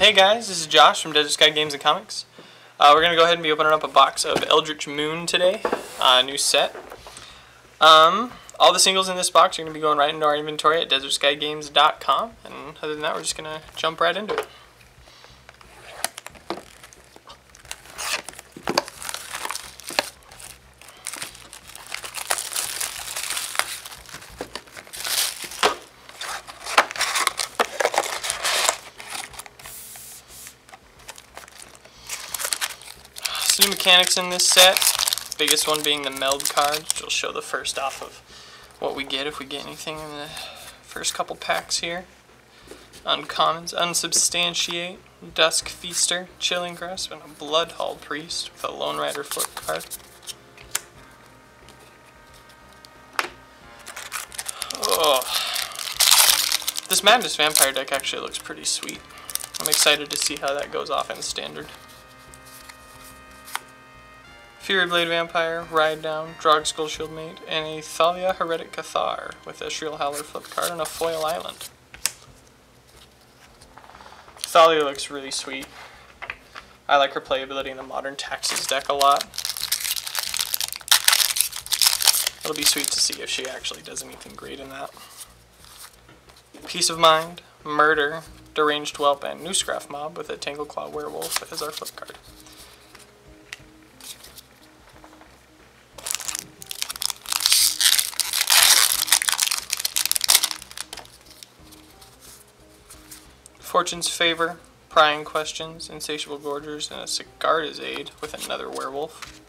Hey guys, this is Josh from Desert Sky Games and Comics. We're going to go ahead and be opening up a box of Eldritch Moon today, new set. All the singles in this box are going to be going right into our inventory at desertskygames.com, and other than that we're just going to jump right into it. New mechanics in this set, biggest one being the meld cards, which will show the first off of what we get if we get anything in the first couple packs here. Uncommons, Unsubstantiate, Dusk Feaster, Chilling Grasp, and a Bloodhall Priest with a Lone Rider flip card. Oh, this Madness Vampire deck actually looks pretty sweet. I'm excited to see how that goes off in Standard. Fury Blade Vampire, Ride Down, Drog Skull Shieldmate, and a Thalia Heretic Cathar with a Shriel Howler flip card and a Foil Island. Thalia looks really sweet. I like her playability in the Modern Taxes deck a lot. It'll be sweet to see if she actually does anything great in that. Peace of Mind, Murder, Deranged Whelp, and Newscraft Mob with a Tangleclaw Werewolf as our flip card. Fortune's Favor, Prying Questions, Insatiable Gorgers, and a Sigarda's Aid with another werewolf.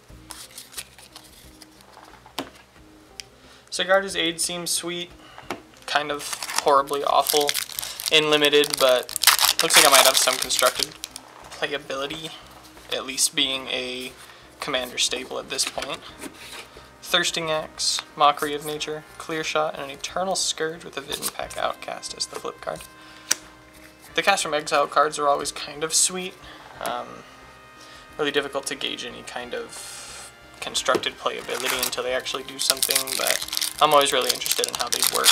Sigarda's Aid seems sweet, kind of horribly awful in limited, but looks like I might have some constructed playability, at least being a commander staple at this point. Thirsting Axe, Mockery of Nature, Clear Shot, and an Eternal Scourge with a Vidden Pack Outcast as the flip card. The Cast from Exile cards are always kind of sweet. Really difficult to gauge any kind of constructed playability until they actually do something, but I'm always really interested in how they work.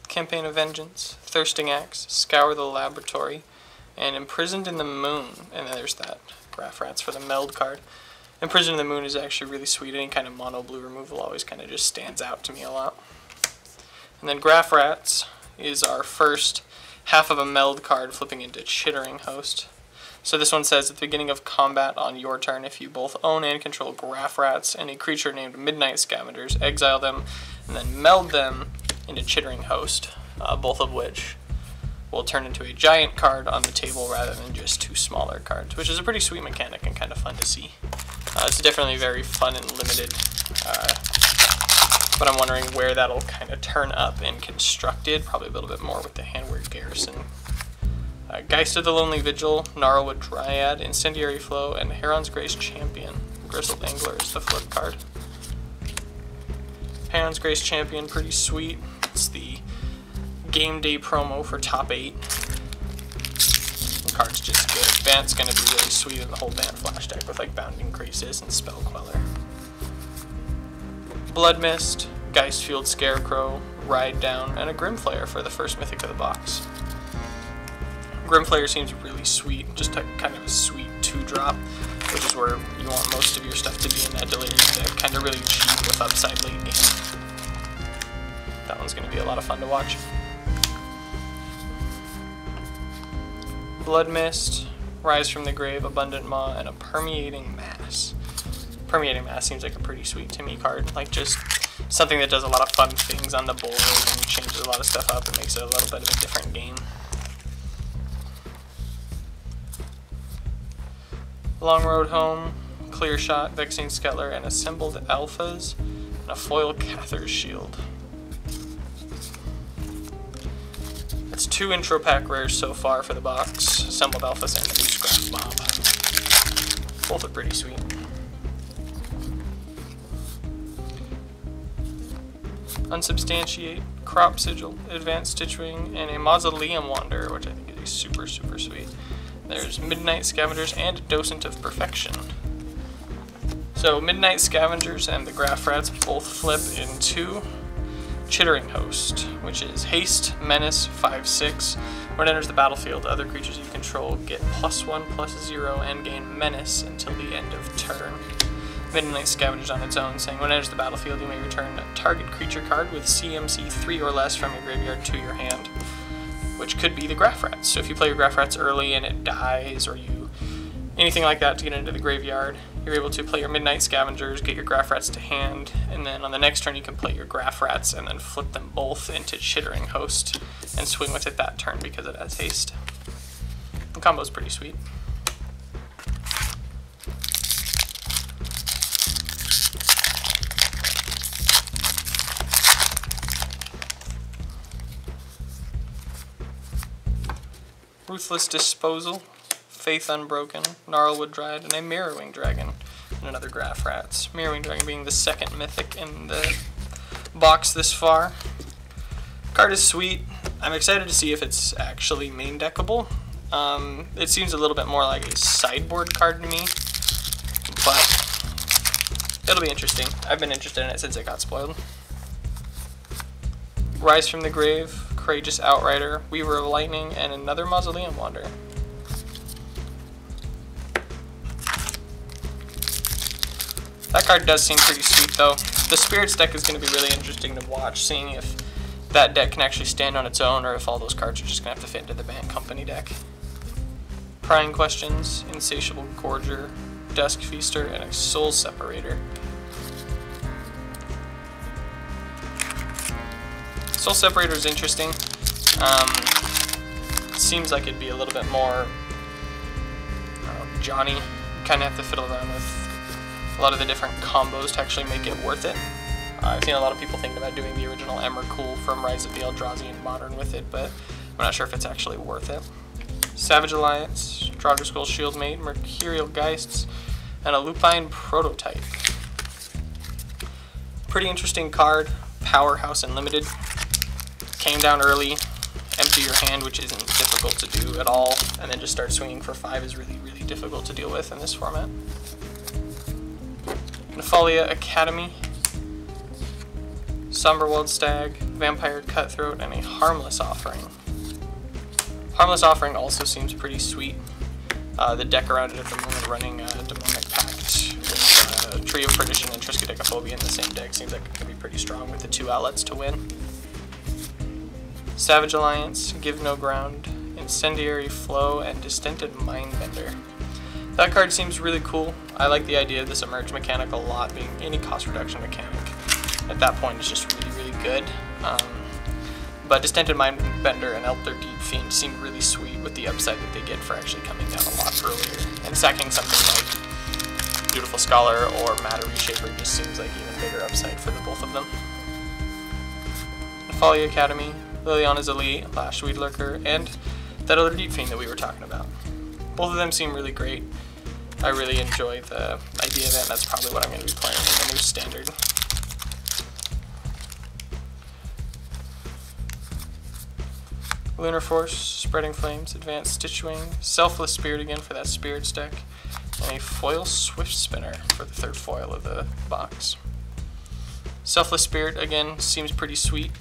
Campaign of Vengeance, Thirsting Axe, Scour the Laboratory, and Imprisoned in the Moon. And then there's that Graph Rats for the meld card. Imprisoned in the Moon is actually really sweet. Any kind of mono blue removal always kind of just stands out to me a lot. And then Graph Rats is our first half of a meld card flipping into Chittering Host. So this one says at the beginning of combat on your turn, if you both own and control Graph Rats and a creature named Midnight Scavengers, exile them and then meld them into Chittering Host, both of which will turn into a giant card on the table rather than just two smaller cards, which is a pretty sweet mechanic and kind of fun to see. It's definitely very fun and limited, but I'm wondering where that'll kind of turn up in Constructed, probably a little bit more with the Handward Garrison. Geist of the Lonely Vigil, Gnarlwood Dryad, Incendiary Flow, and Heron's Grace Champion. Gristled Angler is the flip card. Heron's Grace Champion, pretty sweet. It's the game day promo for top 8. The card's just good. Bant's going to be really sweet in the whole Bant Flash deck with like Bounding Creases and Spell Queller. Blood Mist, Geist Fueled Scarecrow, Ride Down, and a Grimflayer for the first mythic of the box. Grimflayer seems really sweet, just a kind of a sweet 2-drop, which is where you want most of your stuff to be in that Delirium deck, kind of really cheap with upside late game. That one's going to be a lot of fun to watch. Blood Mist, Rise from the Grave, Abundant Maw, and a Permeating Mass. Permeating Mass seems like a pretty sweet to me card, like just something that does a lot of fun things on the board and changes a lot of stuff up and makes it a little bit of a different game. Long Road Home, Clear Shot, Vexing Skettler, and Assembled Alphas, and a Foil Cather's Shield. That's 2 intro pack rares so far for the box, Assembled Alphas and the Newscraft Mob. Both are pretty sweet. Unsubstantiate, Crop Sigil, Advanced Stitchwing, and a Mausoleum Wanderer, which I think is super sweet. There's Midnight Scavengers and Docent of Perfection. So Midnight Scavengers and the Graph Rats both flip into Chittering Host, which is haste, menace, 5/6. When it enters the battlefield, other creatures you control get +1/+0 and gain menace until the end of turn. Midnight Scavengers on its own, saying when it enters the battlefield, you may return a target creature card with CMC 3 or less from your graveyard to your hand, which could be the Graph Rats. So if you play your Graph Rats early and it dies, or you anything like that to get into the graveyard, you're able to play your Midnight Scavengers, get your Graph Rats to hand, and then on the next turn you can play your Graph Rats and then flip them both into Chittering Host and swing with it that turn because it has haste. The combo's pretty sweet. Ruthless Disposal, Faith Unbroken, Gnarlwood Dryad, and a Mirrorwing Dragon, and another Graph Rats. Mirrorwing Dragon being the second mythic in the box this far. Card is sweet. I'm excited to see if it's actually main deckable. It seems a little bit more like a sideboard card to me, but it'll be interesting. I've been interested in it since it got spoiled. Rise from the Grave, Courageous Outrider, Weaver of Lightning, and another Mausoleum Wanderer. That card does seem pretty sweet though. The Spirits deck is going to be really interesting to watch, seeing if that deck can actually stand on its own or if all those cards are just going to have to fit into the Band Company deck. Prying Questions, Insatiable Gorger, Dusk Feaster, and a Soul Separator. Soul Separator is interesting. Seems like it'd be a little bit more Johnny. You kind of have to fiddle around with a lot of the different combos to actually make it worth it. I've seen a lot of people thinking about doing the original Emrakul from Rise of the Eldrazi in Modern with it, but I'm not sure if it's actually worth it. Savage Alliance, Draugr Skull Shieldmate, Mercurial Geists, and a Lupine Prototype. Pretty interesting card. Powerhouse Unlimited. Came down early, empty your hand, which isn't difficult to do at all, and then just start swinging for 5 is really, really difficult to deal with in this format. Nephalia Academy, Somberwald Stag, Vampire Cutthroat, and a Harmless Offering. Harmless Offering also seems pretty sweet. The deck around it at the moment running Demonic Pact with Tree of Perdition and Triskaidekaphobia in the same deck seems like it could be pretty strong with the 2 outlets to win. Savage Alliance, Give No Ground, Incendiary Flow, and Distinted Mindbender. That card seems really cool. I like the idea of this Emerge mechanic a lot, being any cost reduction mechanic. At that point, it's just really, really good. But Distinted Mindbender and Elder Deep Fiend seem really sweet with the upside that they get for actually coming down a lot earlier. And sacking something like Beautiful Scholar or Matter Reshaper just seems like even bigger upside for the both of them. Nephalia Academy, Liliana's Elite, Lashweed Lurker, and that other Deep Fiend that we were talking about. Both of them seem really great. I really enjoy the idea of it, and that's probably what I'm going to be playing in the new standard. Lunar Force, Spreading Flames, Advanced Stitchwing, Selfless Spirit again for that Spirits deck, and a Foil Swift Spinner for the third foil of the box. Selfless Spirit again seems pretty sweet.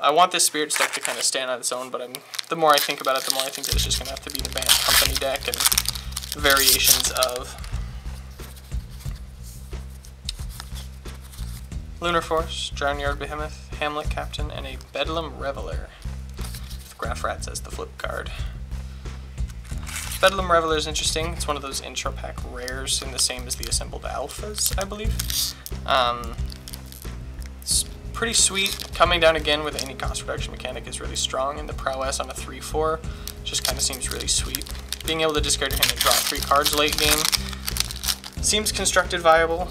I want this Spirits deck to kind of stand on its own, but the more I think about it, the more I think that it's just going to have to be the Band Company deck and variations of. Lunar Force, Drownyard Behemoth, Hamlet Captain, and a Bedlam Reveler. With Graph Rats as the flip card. Bedlam Reveler is interesting. It's one of those intro pack rares, and the same as the assembled alphas, I believe. It's pretty sweet. Coming down again with any cost reduction mechanic is really strong, and the prowess on a 3/4 just kind of seems really sweet. Being able to discard your hand and draw 3 cards late game seems constructed viable.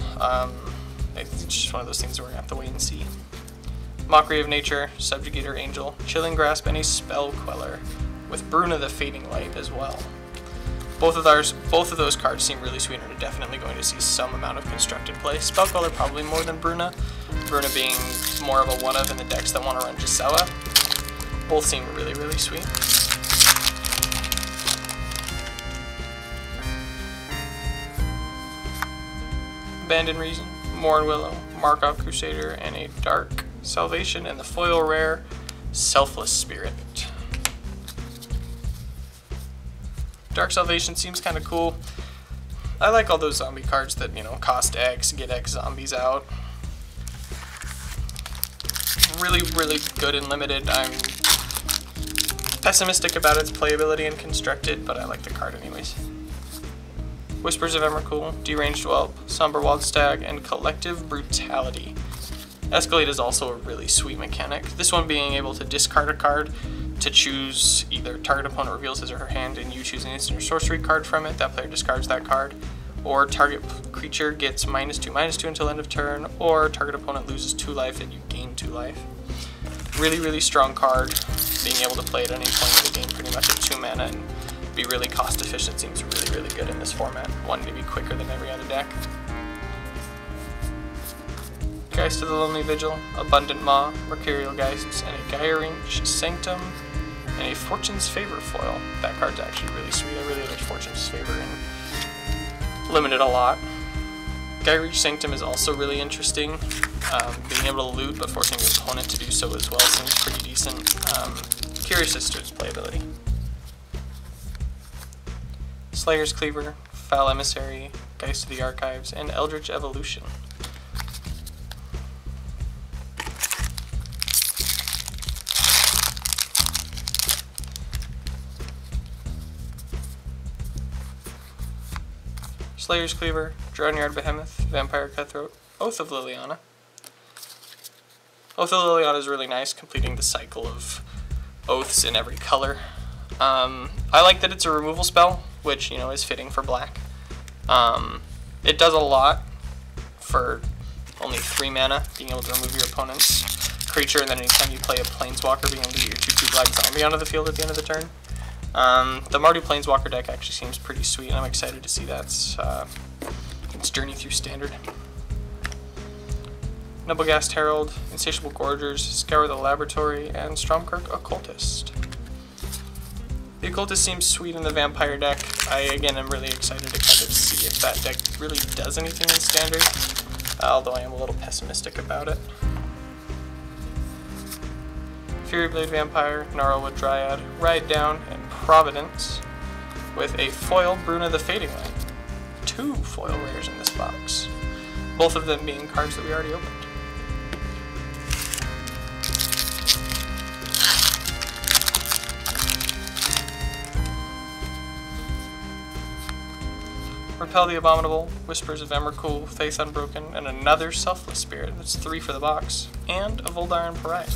It's just one of those things where we're going to have to wait and see. Mockery of Nature, Subjugator Angel, Chilling Grasp, and a Spell Queller, with Bruna the Fading Light as well. Both of those cards seem really sweet and are definitely going to see some amount of constructed play. Spell Queller probably more than Bruna. Bruna being more of a one-of in the decks that want to run Gisela. Both seem really, really sweet. Abandoned Reason, Mourn Willow, Markov Crusader, and a Dark Salvation, and the foil rare Selfless Spirit. Dark Salvation seems kind of cool. I like all those zombie cards that, you know, cost X, get X zombies out. Really, really good and limited. I'm pessimistic about its playability and constructed, but I like the card anyways. Whispers of Emrakul, Deranged Whelp, Somber Wild Stag, and Collective Brutality. Escalate is also a really sweet mechanic. This one being able to discard a card to choose either target opponent reveals his or her hand and you choose an instant or sorcery card from it, that player discards that card, or target creature gets -2/-2 until end of turn, or target opponent loses 2 life and you gain 2 life. Really, really strong card. Being able to play at any point in the game pretty much at 2 mana and be really cost efficient seems really, really good in this format. One to be quicker than every other deck. Geist of the Lonely Vigil, Abundant Maw, Mercurial Geists, and a Gyrinch Sanctum, and a Fortune's Favor foil. That card's actually really sweet. I really like Fortune's Favor and limited a lot. Gyrinch Sanctum is also really interesting. Being able to loot but forcing your opponent to do so as well seems pretty decent. Curious as to its playability. Slayer's Cleaver, Foul Emissary, Geist of the Archives, and Eldritch Evolution. Slayer's Cleaver, Drowneyard Behemoth, Vampire Cutthroat, Oath of Liliana. Oath of Liliana is really nice, completing the cycle of oaths in every color. I like that it's a removal spell, which, you know, is fitting for black. It does a lot for only 3 mana, being able to remove your opponent's creature, and then anytime you play a Planeswalker, being able to get your 2/2 black zombie onto the field at the end of the turn. The Mardu Planeswalker deck actually seems pretty sweet, and I'm excited to see its journey through Standard. Nubelgast Herald, Insatiable Gorgers, Scour the Laboratory, and Stromkirk Occultist. The Occultist seems sweet in the Vampire deck. I, again, am really excited to kind of see if that deck really does anything in Standard, although I am a little pessimistic about it. Furyblade Vampire, Gnarlwood Dryad, Ride Down, and Providence, with a foil Bruna the Fading Light. 2 foil rares in this box, both of them being cards that we already opened. Repel the Abominable, Whispers of Emrakul, Faith Unbroken, and another Selfless Spirit. That's 3 for the box, and a Voldaran Pariah.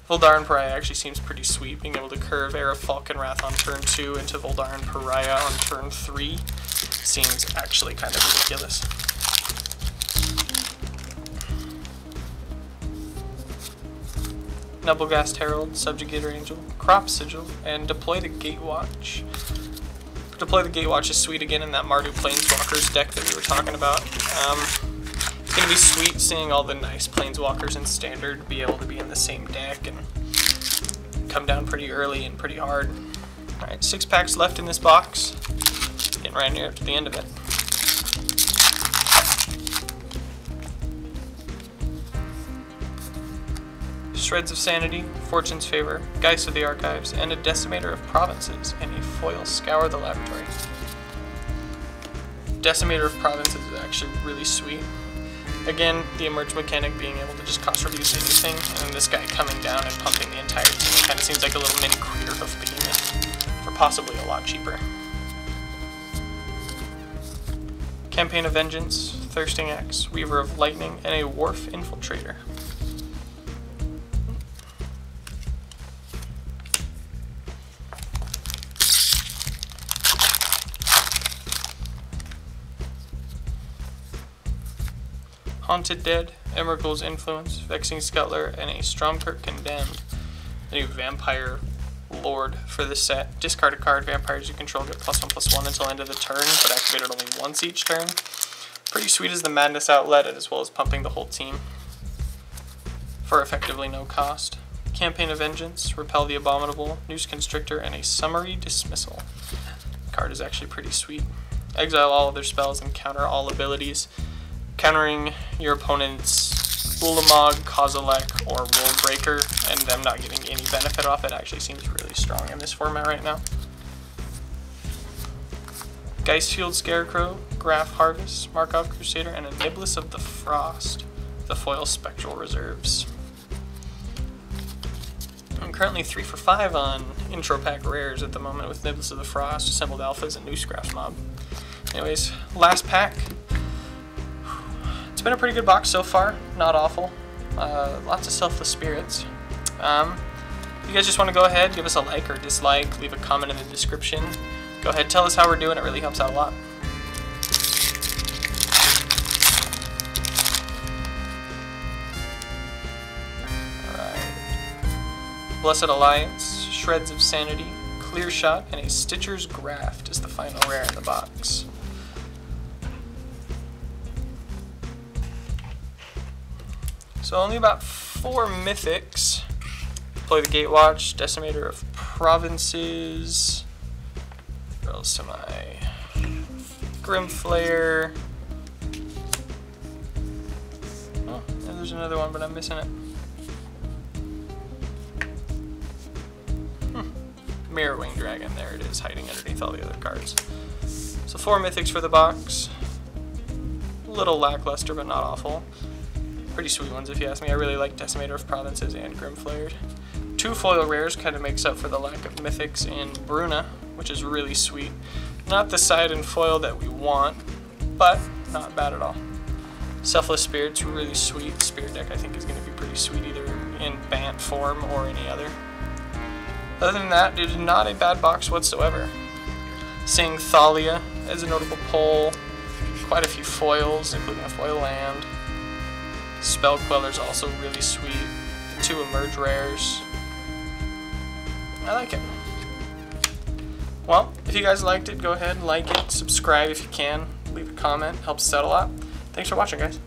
Voldaran Pariah actually seems pretty sweet, being able to curve Era Falconwrath on turn 2 into Voldaran Pariah on turn 3 seems actually kind of ridiculous. Nubelgast Herald, Subjugator Angel, Crop Sigil, and Deploy the Gatewatch. Deploy the Gatewatch is sweet again in that Mardu Planeswalkers deck that we were talking about. It's going to be sweet seeing all the nice Planeswalkers in Standard be able to be in the same deck and come down pretty early and pretty hard. Alright, 6 packs left in this box. Getting right near to the end of it. Shreds of Sanity, Fortune's Favor, Geist of the Archives, and a Decimator of Provinces, and a foil Scour the Laboratory. Decimator of Provinces is actually really sweet. Again, the emerge mechanic being able to just cost reduce anything, and this guy coming down and pumping the entire team kind of seems like a little mini Craterhoof Behemoth for possibly a lot cheaper. Campaign of Vengeance, Thirsting Axe, Weaver of Lightning, and a Wharf Infiltrator. Haunted Dead, Emrakul's Influence, Vexing Scuttler, and a Stromkirk Condemned. The new Vampire Lord for this set. Discard a card, vampires you control get +1/+1 until end of the turn, but activated only once each turn. Pretty sweet as the Madness Outlet, as well as pumping the whole team for effectively no cost. Campaign of Vengeance, Repel the Abominable, Noose Constrictor, and a Summary Dismissal. The card is actually pretty sweet. Exile all other spells and counter all abilities. countering your opponent's Ulamog, Kozilek, or World Breaker, and them not getting any benefit off it actually seems really strong in this format right now. Geistfield Scarecrow, Graph Harvest, Markov Crusader, and a Niblis of the Frost, the foil Spectral Reserves. I'm currently 3 for 5 on intro pack rares at the moment with Niblis of the Frost, Assembled Alphas, and New Scraps Mob. Anyways, last pack. It's been a pretty good box so far, not awful. Lots of Selfless Spirits. If you guys just want to go ahead, give us a like or dislike, leave a comment in the description. Go ahead, tell us how we're doing, it really helps out a lot. Alright. Blessed Alliance, Shreds of Sanity, Clear Shot, and a Stitcher's Graft is the final rare in the box. So only about 4 mythics. Play the Gatewatch, Decimator of Provinces. What else am I? Grimflayer. Oh, and there's another one, but I'm missing it. Mirrorwing Dragon, there it is, hiding underneath all the other cards. So 4 mythics for the box. A little lackluster, but not awful. Pretty sweet ones if you ask me. I really like Decimator of Provinces and Grimflayer. 2 foil rares kind of makes up for the lack of mythics in Bruna, which is really sweet. Not the side and foil that we want, but not bad at all. Selfless Spirits, really sweet. Spirit deck I think is going to be pretty sweet either in Bant form or any other. Other than that, it is not a bad box whatsoever. Seeing Thalia as a notable pull, quite a few foils, including a foil land. Spell Queller's also really sweet. The 2 Emerge rares. I like it. Well, if you guys liked it, go ahead and like it, subscribe if you can, leave a comment, helps us out a lot. Thanks for watching, guys.